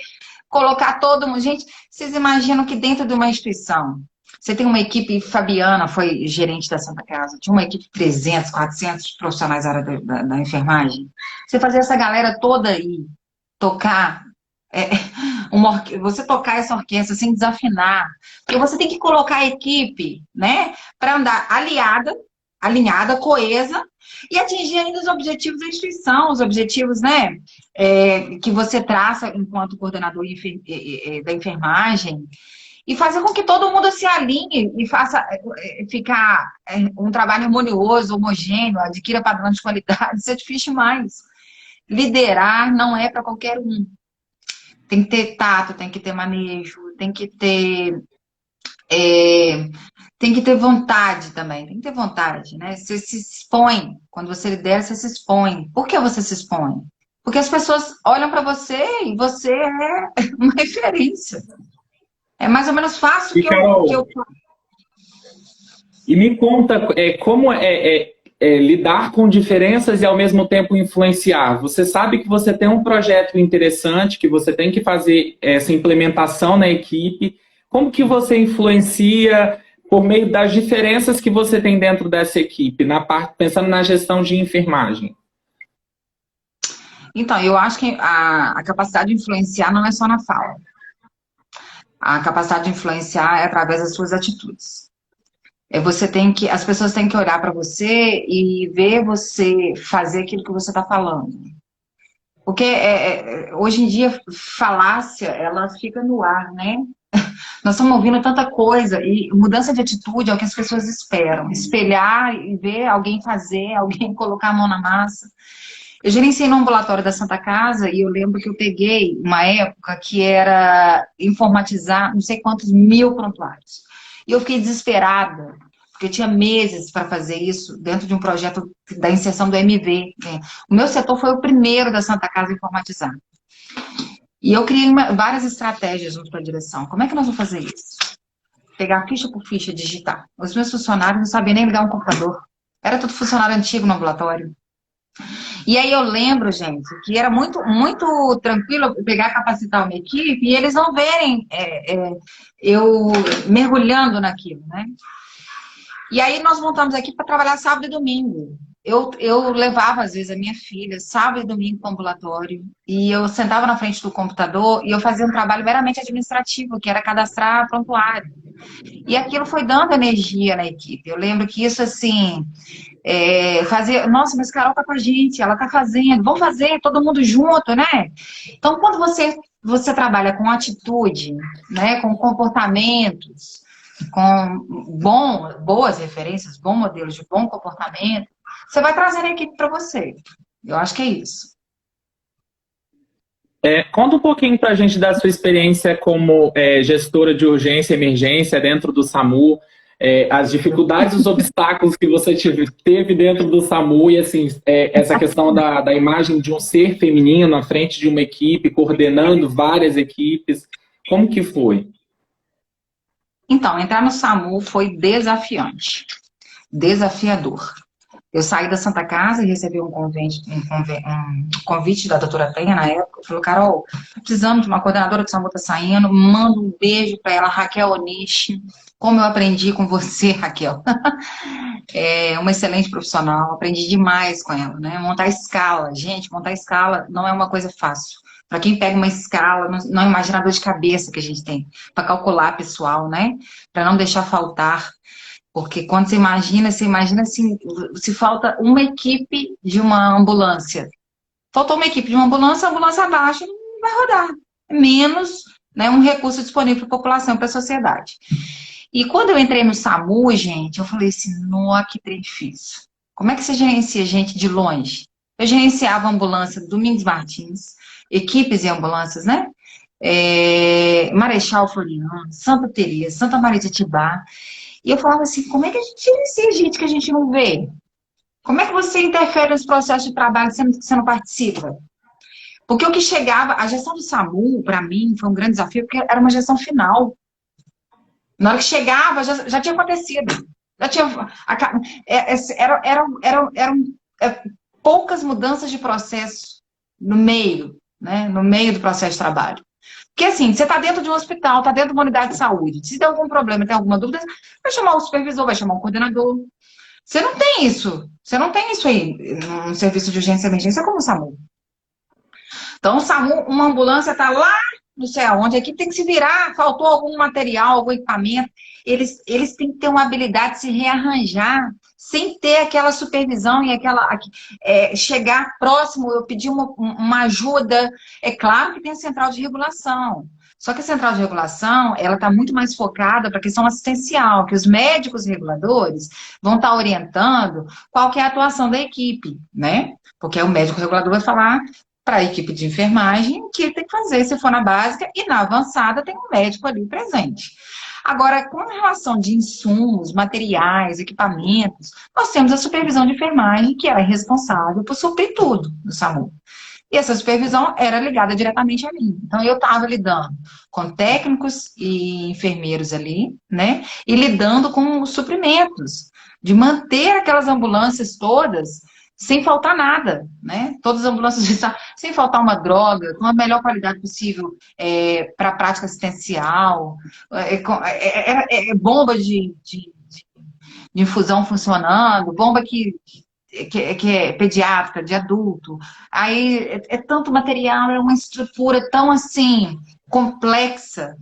colocar todo mundo. Gente, vocês imaginam que dentro de uma instituição, você tem uma equipe, Fabiana foi gerente da Santa Casa, tinha uma equipe de 300, 400 profissionais da área da enfermagem. Você fazer essa galera toda aí, tocar, você tocar essa orquestra sem desafinar, porque você tem que colocar a equipe, né, para andar alinhada, coesa, e atingir ainda os objetivos da instituição, os objetivos, né, que você traça enquanto coordenador da enfermagem, e fazer com que todo mundo se alinhe e faça ficar um trabalho harmonioso, homogêneo, adquira padrões de qualidade. Isso é difícil demais. Liderar não é para qualquer um. Tem que ter tato, tem que ter manejo, tem que ter vontade também, tem que ter vontade, né? Você se expõe, quando você lidera, você se expõe. Por que você se expõe? Porque as pessoas olham para você e você é uma referência. É mais ou menos fácil que eu... E me conta como lidar com diferenças e ao mesmo tempo influenciar. Você sabe que você tem um projeto interessante, que você tem que fazer essa implementação na equipe. Como que você influencia por meio das diferenças que você tem dentro dessa equipe, pensando na gestão de enfermagem? Então, eu acho que a capacidade de influenciar não é só na fala. A capacidade de influenciar é através das suas atitudes. As pessoas têm que olhar para você e ver você fazer aquilo que você está falando. Porque hoje em dia, falácia, ela fica no ar, né? Nós estamos ouvindo tanta coisa e mudança de atitude é o que as pessoas esperam. Espelhar e ver alguém fazer, alguém colocar a mão na massa. Eu gerenciei no ambulatório da Santa Casa e eu lembro que eu peguei uma época que era informatizar não sei quantos mil prontuários. E eu fiquei desesperada, porque eu tinha meses para fazer isso dentro de um projeto da inserção do MV. Né? O meu setor foi o primeiro da Santa Casa a informatizar. E eu criei várias estratégias junto com a direção. Como é que nós vamos fazer isso? Pegar ficha por ficha, digitar. Os meus funcionários não sabiam nem ligar um computador. Era tudo funcionário antigo no ambulatório. E aí eu lembro, gente, que era muito, muito tranquilo pegar, capacitar uma equipe e eles não verem eu mergulhando naquilo, né? E aí nós montamos aqui para trabalhar sábado e domingo. Eu levava, às vezes, a minha filha sábado e domingo para o ambulatório e eu sentava na frente do computador e eu fazia um trabalho meramente administrativo, que era cadastrar prontuário. E aquilo foi dando energia na equipe. Eu lembro que isso, assim, fazer... Nossa, mas Carol tá com a gente, ela tá fazendo. Vamos fazer, todo mundo junto, né? Então, quando você trabalha com atitude, né, com comportamentos, com boas referências, bons modelos de bom comportamento, você vai trazendo a equipe para você. Eu acho que é isso. Conta um pouquinho para a gente da sua experiência como gestora de urgência e emergência dentro do SAMU, as dificuldades, os obstáculos que você teve dentro do SAMU e assim, essa questão da imagem de um ser feminino à frente de uma equipe, coordenando várias equipes. Como que foi? Então, entrar no SAMU foi desafiante, desafiador. Eu saí da Santa Casa e recebi um convite da doutora Penha na época. Falou, Carol, precisamos de uma coordenadora de SAMU, tá saindo, manda um beijo para ela, Raquel Onishi. Como eu aprendi com você, Raquel. É uma excelente profissional, aprendi demais com ela, né? Montar escala, gente, montar escala não é uma coisa fácil. Para quem pega uma escala, não imagina a dor de cabeça que a gente tem para calcular pessoal, né? Para não deixar faltar. Porque quando você imagina assim, se falta uma equipe de uma ambulância. Faltou uma equipe de uma ambulância, a ambulância abaixo não vai rodar. Menos, né, um recurso disponível para a população, para a sociedade. E quando eu entrei no SAMU, gente, eu falei assim, nossa, que trem difícil. Como é que você gerencia gente de longe? Eu gerenciava a ambulância do Domingos Martins, equipes e ambulâncias, né? Marechal Floriano, Santa Teresa, Santa Maria de Itibá. E eu falava assim, como é que a gente gerencia gente que a gente não vê? Como é que você interfere nesse processo de trabalho sendo que você não participa? Porque o que chegava, a gestão do SAMU, para mim, foi um grande desafio, porque era uma gestão final. Na hora que chegava, já tinha acontecido. Já tinha, eram poucas mudanças de processo no meio, né? No meio do processo de trabalho. Porque assim, você está dentro de um hospital, está dentro de uma unidade de saúde. Se tem algum problema, tem alguma dúvida, vai chamar o supervisor, vai chamar o coordenador. Você não tem isso. Você não tem isso aí no serviço de urgência e emergência como o SAMU. Então, o SAMU, uma ambulância está lá, não sei aonde, a equipe tem que se virar, faltou algum material, algum equipamento. Eles têm que ter uma habilidade de se rearranjar sem ter aquela supervisão e chegar próximo, eu pedir uma ajuda. É claro que tem a central de regulação. Só que a central de regulação, ela está muito mais focada para a questão assistencial, que os médicos reguladores vão estar orientando qual que é a atuação da equipe, né? Porque o médico regulador vai falar para a equipe de enfermagem o que ele tem que fazer, se for na básica, e na avançada tem um médico ali presente. Agora, com relação de insumos, materiais, equipamentos, nós temos a supervisão de enfermagem, que ela é responsável por suprir tudo no SAMU. E essa supervisão era ligada diretamente a mim. Então, eu estava lidando com técnicos e enfermeiros ali, né? E lidando com os suprimentos, de manter aquelas ambulâncias todas sem faltar nada, né? Todas as ambulâncias sem faltar uma droga, com a melhor qualidade possível para a prática assistencial, bomba de infusão funcionando, bomba que é pediátrica, de adulto. Aí é tanto material, é uma estrutura tão assim, complexa.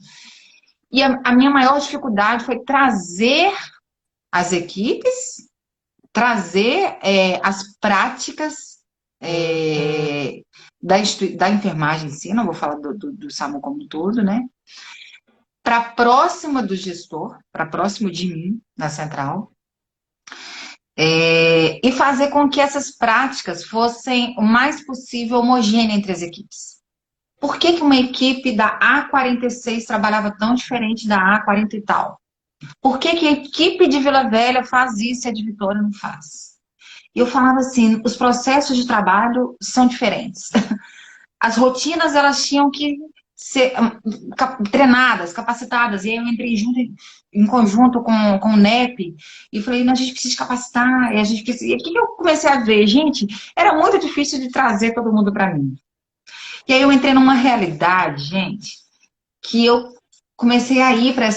E a minha maior dificuldade foi trazer as equipes, trazer as práticas da enfermagem em si, não vou falar do SAMU como um todo, né? Para próxima do gestor, para próximo de mim, na central, E fazer com que essas práticas fossem o mais possível homogêneas entre as equipes. Por que que uma equipe da A46 trabalhava tão diferente da A40 e tal? Por que que a equipe de Vila Velha faz isso e a de Vitória não faz? E eu falava assim, os processos de trabalho são diferentes. As rotinas, elas tinham que ser treinadas, capacitadas. E aí eu entrei junto, em conjunto com o NEP e falei, não, a gente precisa capacitar. E a gente precisa... E o que eu comecei a ver? Gente, era muito difícil de trazer todo mundo para mim. E aí eu entrei numa realidade, gente, que eu comecei a ir para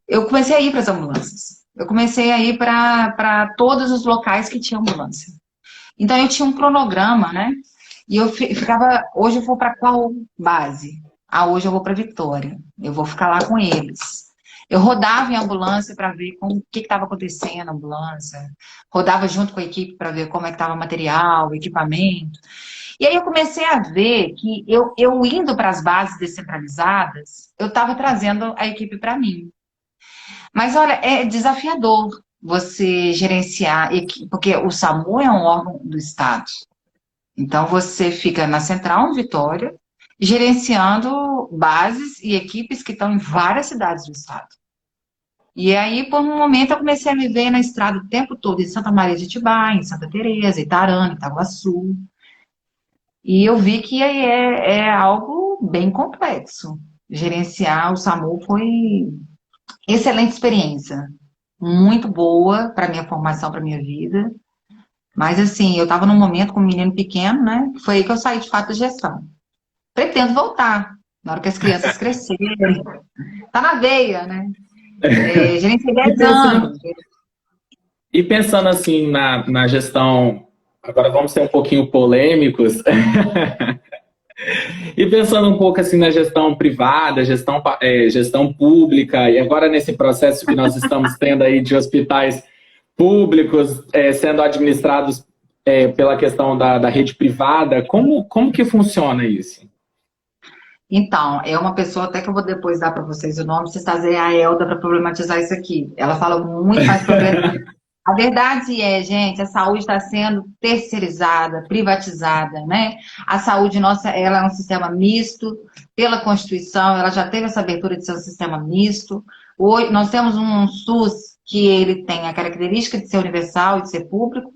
eu comecei a ir para as ambulâncias. Eu comecei a ir para todos os locais que tinha ambulância. Então, eu tinha um cronograma, né? E eu ficava, hoje eu vou para qual base? Ah, hoje eu vou para Vitória. Eu vou ficar lá com eles. Eu rodava em ambulância para ver o que estava acontecendo na ambulância. Rodava junto com a equipe para ver como é que estava o material, o equipamento. E aí eu comecei a ver que eu indo para as bases descentralizadas, eu estava trazendo a equipe para mim. Mas olha, é desafiador você gerenciar, porque o SAMU é um órgão do Estado. Então você fica na Central, em Vitória, gerenciando bases e equipes que estão em várias cidades do Estado. E aí, por um momento, eu comecei a me ver na estrada o tempo todo, em Santa Maria de Itibá, em Santa Teresa, Itarana, Itaguaçu. E eu vi que é algo bem complexo. Gerenciar o SAMU foi excelente experiência. Muito boa para minha formação, para minha vida. Mas, assim, eu estava num momento com um menino pequeno, né? Foi aí que eu saí, de fato, da gestão. Pretendo voltar, na hora que as crianças crescerem. Tá na veia, né? Gerenciei E 10 pensando, anos. e pensando assim na gestão, agora vamos ser um pouquinho polêmicos, e pensando um pouco assim na gestão privada, gestão pública, e agora nesse processo que nós estamos tendo aí de hospitais públicos sendo administrados pela questão da rede privada, como que funciona isso? Então, é uma pessoa, até que eu vou depois dar para vocês o nome, vocês trazem a Elda para problematizar isso aqui. Ela fala muito mais problema. A verdade é, gente, a saúde está sendo terceirizada, privatizada, né? A saúde nossa, ela é um sistema misto, pela Constituição, ela já teve essa abertura de ser um sistema misto. Hoje, nós temos um SUS que ele tem a característica de ser universal e de ser público,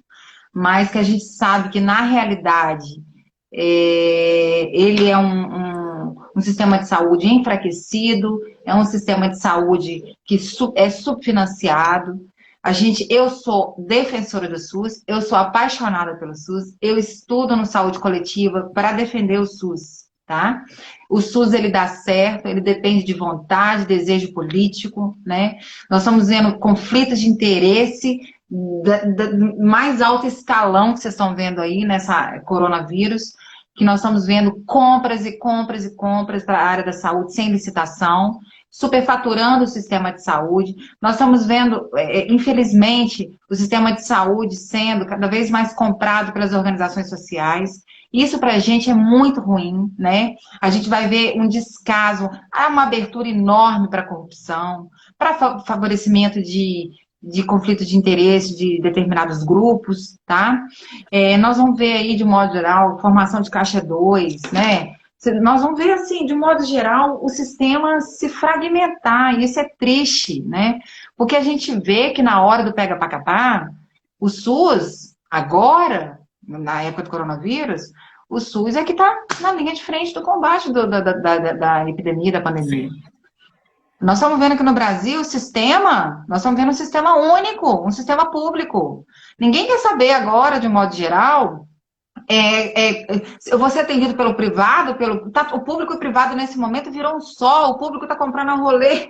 mas que a gente sabe que, na realidade, ele é um sistema de saúde enfraquecido, é um sistema de saúde que é subfinanciado. Eu sou defensora do SUS, eu sou apaixonada pelo SUS, eu estudo no saúde coletiva para defender o SUS, tá? O SUS, ele dá certo, ele depende de vontade, desejo político, né? Nós estamos vendo conflitos de interesse mais alto escalão que vocês estão vendo aí nessa coronavírus, que nós estamos vendo compras e compras e compras para a área da saúde sem licitação, superfaturando o sistema de saúde. Nós estamos vendo, infelizmente, o sistema de saúde sendo cada vez mais comprado pelas organizações sociais. Isso para a gente é muito ruim, né? A gente vai ver um descaso, há uma abertura enorme para corrupção, para favorecimento de conflito de interesse de determinados grupos, tá? Nós vamos ver aí, de modo geral, formação de caixa 2, né? Nós vamos ver, assim, de modo geral, o sistema se fragmentar, e isso é triste, né? Porque a gente vê que na hora do pega pra capar, o SUS, agora, na época do coronavírus, o SUS é que está na linha de frente do combate da epidemia, da pandemia. Sim. Nós estamos vendo que no Brasil, nós estamos vendo um sistema único, um sistema público. Ninguém quer saber agora, de modo geral, eu vou ser atendido pelo privado, o público e o privado nesse momento virou um só, o público está comprando a rolê,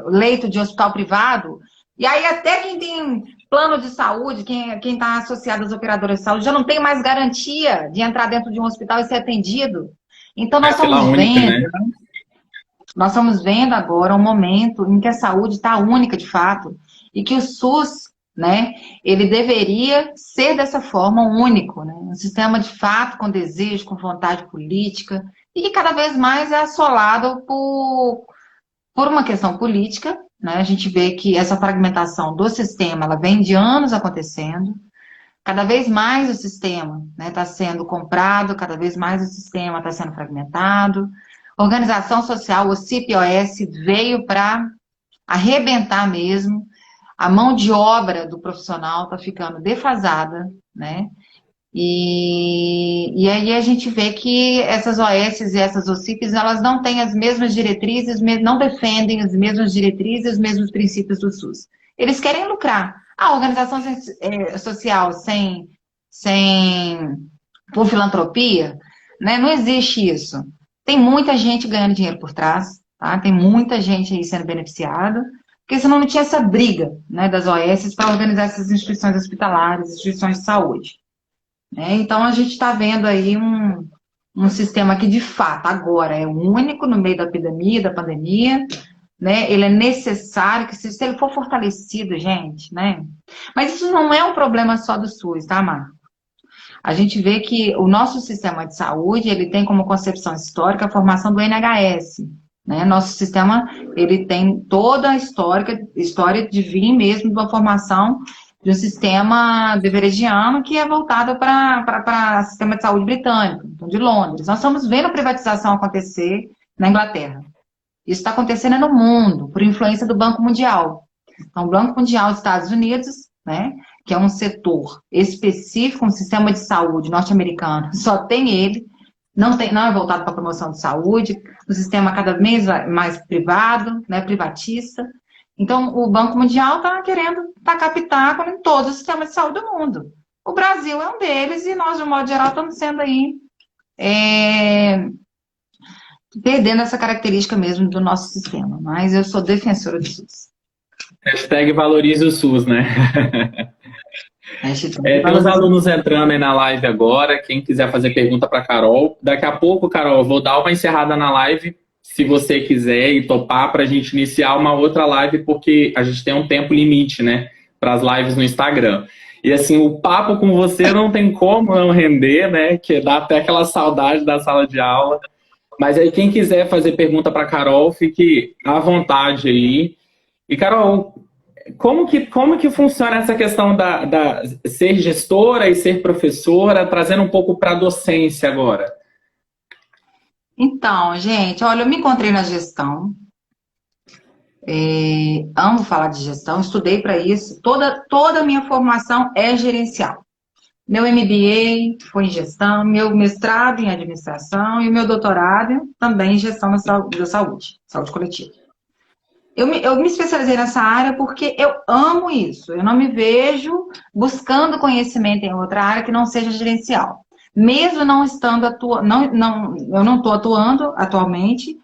leito de hospital privado, e aí até quem tem plano de saúde, quem está associado às operadoras de saúde, já não tem mais garantia de entrar dentro de um hospital e ser atendido. Então nós estamos vendo... Né? Nós estamos vendo agora um momento em que a saúde está única de fato e que o SUS, né, ele deveria ser dessa forma único, né, um sistema de fato com desejo, com vontade política e que cada vez mais é assolado por por uma questão política, né? A gente vê que essa fragmentação do sistema, ela vem de anos acontecendo. Cada vez mais o sistema está sendo comprado, cada vez mais o sistema está sendo fragmentado. Organização social, o CIP-OS, veio para arrebentar mesmo. A mão de obra do profissional está ficando defasada, né? E aí a gente vê que essas OS e essas OCIPs, elas não têm as mesmas diretrizes, não defendem as mesmas diretrizes, os mesmos princípios do SUS. Eles querem lucrar. A organização social por filantropia, né, não existe isso. Tem muita gente ganhando dinheiro por trás, tá? Tem muita gente aí sendo beneficiada, porque senão não tinha essa briga, né, das OS para organizar essas instituições hospitalares, instituições de saúde. Então, a gente está vendo aí um sistema que, de fato, agora é o único no meio da epidemia, da pandemia, né? Ele é necessário, que se ele for fortalecido, gente, né? Mas isso não é um problema só do SUS, tá, Marco? A gente vê que o nosso sistema de saúde, ele tem como concepção histórica a formação do NHS, né? Nosso sistema, ele tem toda a história de vir mesmo de uma formação de um sistema beveridgiano que é voltado para o sistema de saúde britânico, então de Londres. Nós estamos vendo a privatização acontecer na Inglaterra. Isso está acontecendo no mundo, por influência do Banco Mundial. Então, o Banco Mundial dos Estados Unidos, né, que é um setor específico, um sistema de saúde norte-americano, só tem ele, não é voltado para a promoção de saúde, um sistema cada vez mais privado, né, privatista. Então, o Banco Mundial está querendo tacar pitáculo em todo o sistema de saúde do mundo. O Brasil é um deles e nós, de um modo geral, estamos sendo aí perdendo essa característica mesmo do nosso sistema. Mas eu sou defensora do SUS. Hashtag valorize o SUS, né? Tem os alunos entrando aí na live agora. Quem quiser fazer pergunta para a Carol. Daqui a pouco, Carol, eu vou dar uma encerrada na live, se você quiser e topar, para a gente iniciar uma outra live, porque a gente tem um tempo limite, né, para as lives no Instagram. E assim, o papo com você não tem como não render, né, que dá até aquela saudade da sala de aula. Mas aí quem quiser fazer pergunta para a Carol, fique à vontade aí. E Carol, como que funciona essa questão da ser gestora e ser professora, trazendo um pouco para a docência agora? Então, gente, olha, eu me encontrei na gestão, amo falar de gestão, estudei para isso, toda a minha formação é gerencial. Meu MBA foi em gestão, meu mestrado em administração e o meu doutorado também em gestão da saúde coletiva. Eu me especializei nessa área porque eu amo isso, eu não me vejo buscando conhecimento em outra área que não seja gerencial. Mesmo não estando eu não estou atuando atualmente,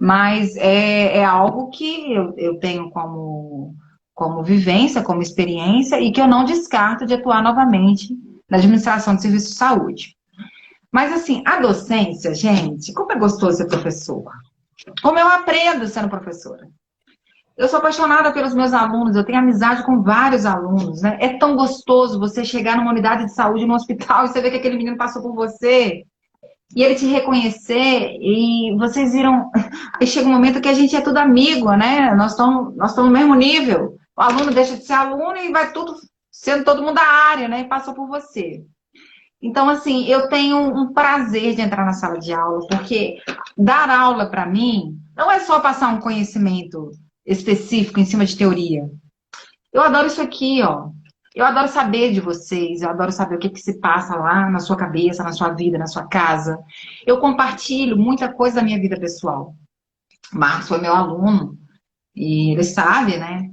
mas é algo que eu tenho como vivência, como experiência, e que eu não descarto de atuar novamente na administração de serviços de saúde. Mas, assim, a docência, gente, como é gostoso ser professor. Como eu aprendo sendo professora. Eu sou apaixonada pelos meus alunos, eu tenho amizade com vários alunos, né? É tão gostoso você chegar numa unidade de saúde, no hospital, e você ver que aquele menino passou por você, e ele te reconhecer, e vocês viram... Aí chega um momento que a gente é tudo amigo, né? Nós estamos no mesmo nível. O aluno deixa de ser aluno e vai tudo sendo todo mundo da área, né? E passou por você. Então, assim, eu tenho um prazer de entrar na sala de aula, porque dar aula, para mim, não é só passar um conhecimento específico em cima de teoria. Eu adoro isso aqui, ó. Eu adoro saber de vocês, eu adoro saber o que se passa lá na sua cabeça, na sua vida, na sua casa. Eu compartilho muita coisa da minha vida pessoal. Marcos foi meu aluno, e ele sabe, né?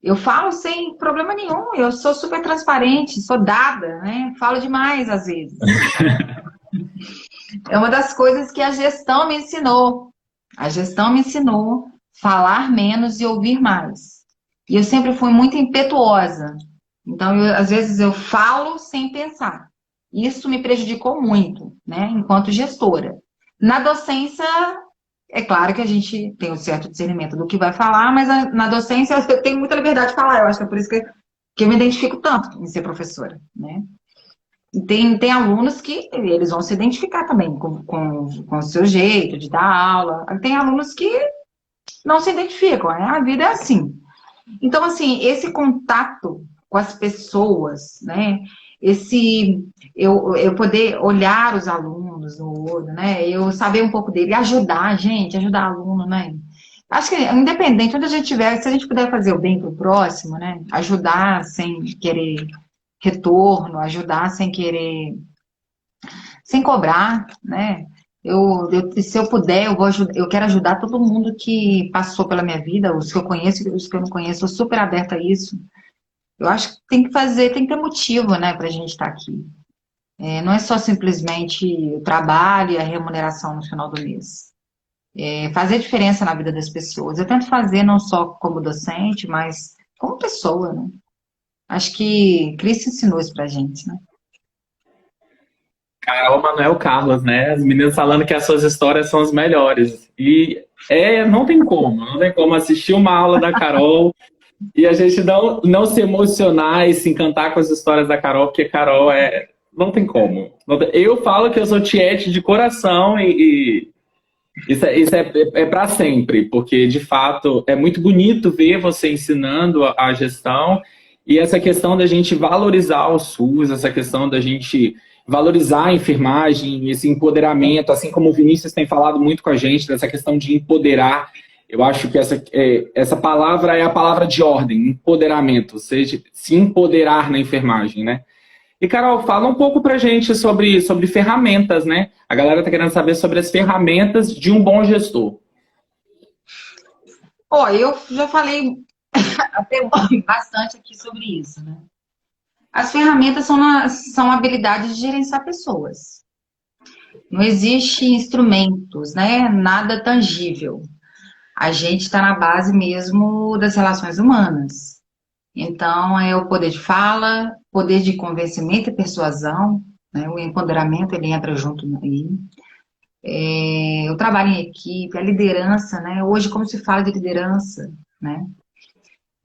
Eu falo sem problema nenhum, eu sou super transparente, sou dada, né? Falo demais às vezes. É uma das coisas que a gestão me ensinou. A gestão me ensinou falar menos e ouvir mais. E eu sempre fui muito impetuosa. Então, às vezes eu falo sem pensar. Isso me prejudicou muito, né? Enquanto gestora. Na docência, é claro que a gente tem um certo discernimento do que vai falar, mas na docência eu tenho muita liberdade de falar. Eu acho que é por isso que eu me identifico tanto em ser professora, né? E tem alunos que eles vão se identificar também com o seu jeito de dar aula. Tem alunos que não se identificam. A vida é assim. Então, assim, esse contato com as pessoas, né? Eu poder olhar os alunos no olho, né? Eu saber um pouco dele, ajudar, gente, ajudar aluno, né? Acho que, independente, onde a gente estiver, se a gente puder fazer o bem para o próximo, né? Ajudar sem querer retorno, ajudar sem querer, sem cobrar, né? Se eu puder, eu quero ajudar todo mundo que passou pela minha vida, os que eu conheço e os que eu não conheço, eu sou super aberta a isso. Eu acho que tem que fazer, tem que ter motivo, né, pra gente estar aqui. Não é só simplesmente o trabalho e a remuneração no final do mês. Fazer diferença na vida das pessoas. Eu tento fazer não só como docente, mas como pessoa, né? Acho que Cristo ensinou isso pra gente, né? Carol Manuel Carlos, né? As meninas falando que as suas histórias são as melhores. E não tem como assistir uma aula da Carol e a gente não se emocionar e se encantar com as histórias da Carol, porque Carol não tem como. Eu falo que eu sou tiete de coração e isso é para sempre, porque de fato é muito bonito ver você ensinando a gestão e essa questão da gente valorizar o SUS, essa questão da gente valorizar a enfermagem, esse empoderamento, assim como o Vinícius tem falado muito com a gente, dessa questão de empoderar. Eu acho que essa palavra é a palavra de ordem, empoderamento, ou seja, se empoderar na enfermagem, né? E, Carol, fala um pouco pra gente sobre ferramentas, né? A galera tá querendo saber sobre as ferramentas de um bom gestor. Eu já falei até bastante aqui sobre isso, né? As ferramentas são habilidades de gerenciar pessoas. Não existe instrumentos, né? Nada tangível. A gente está na base mesmo das relações humanas. Então, é o poder de fala, poder de convencimento e persuasão, né? O empoderamento, ele entra junto aí. O trabalho em equipe, a liderança, né? Hoje, como se fala de liderança, né?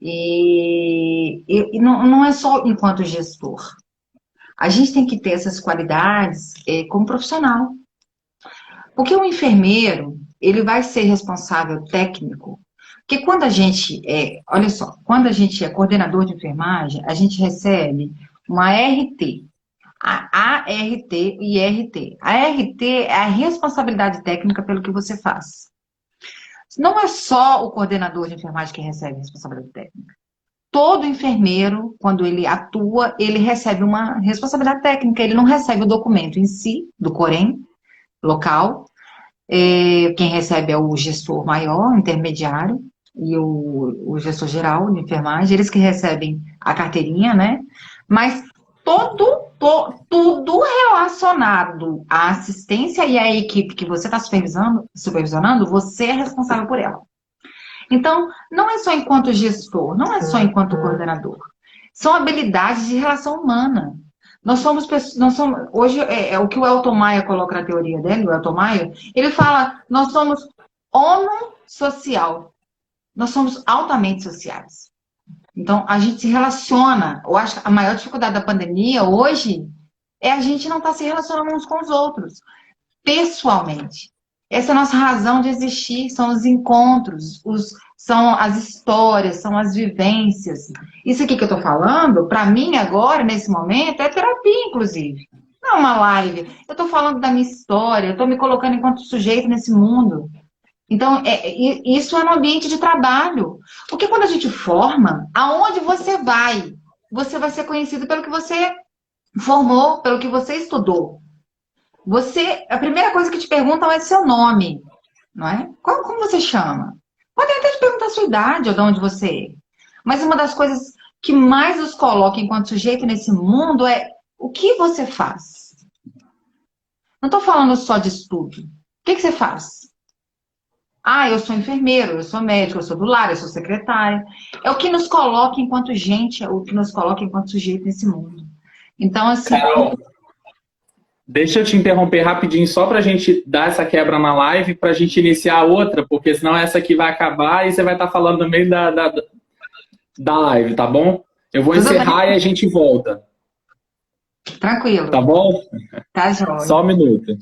E não é só enquanto gestor. A gente tem que ter essas qualidades como profissional. Porque o enfermeiro, ele vai ser responsável técnico. Porque quando a gente olha só, quando a gente é coordenador de enfermagem, a gente recebe uma RT, a ART e IRT. A ART é a responsabilidade técnica pelo que você faz. Não é só o coordenador de enfermagem que recebe responsabilidade técnica. Todo enfermeiro, quando ele atua, ele recebe uma responsabilidade técnica. Ele não recebe o documento em si, do Corém, local. Quem recebe é o gestor maior, intermediário, e o gestor geral de enfermagem. Eles que recebem a carteirinha, né? Mas tudo relacionado à assistência e à equipe que você está supervisionando, você é responsável por ela. Então, não é só enquanto gestor, não é só enquanto coordenador. São habilidades de relação humana. Nós somos hoje, o que o Elton Maia coloca na teoria dele, o Elton Maia, ele fala, nós somos homo-social. Nós somos altamente sociais. Então, a gente se relaciona. Eu acho que a maior dificuldade da pandemia hoje é a gente não estar se relacionando uns com os outros, pessoalmente. Essa é a nossa razão de existir, são os encontros, são as histórias, são as vivências. Isso aqui que eu estou falando, para mim agora, nesse momento, é terapia, inclusive. Não é uma live. Eu estou falando da minha história, eu estou me colocando enquanto sujeito nesse mundo. Então, isso é no ambiente de trabalho. Porque quando a gente forma, aonde você vai ser conhecido pelo que você formou, pelo que você estudou. A primeira coisa que te perguntam é seu nome, não é? Como você chama? Podem até te perguntar a sua idade ou de onde você é. Mas uma das coisas que mais nos coloca enquanto sujeito nesse mundo é o que você faz. Não estou falando só de estudo. O que você faz? Eu sou enfermeiro, eu sou médico, eu sou do lar, eu sou secretária. É o que nos coloca enquanto gente, é o que nos coloca enquanto sujeito nesse mundo. Então, assim... Carol, deixa eu te interromper rapidinho, só para a gente dar essa quebra na live, para a gente iniciar outra, porque senão essa aqui vai acabar e você vai estar falando no meio da live, tá bom? Eu vou encerrar e a gente volta. Tranquilo. Tá bom? Tá, João. Só um minuto.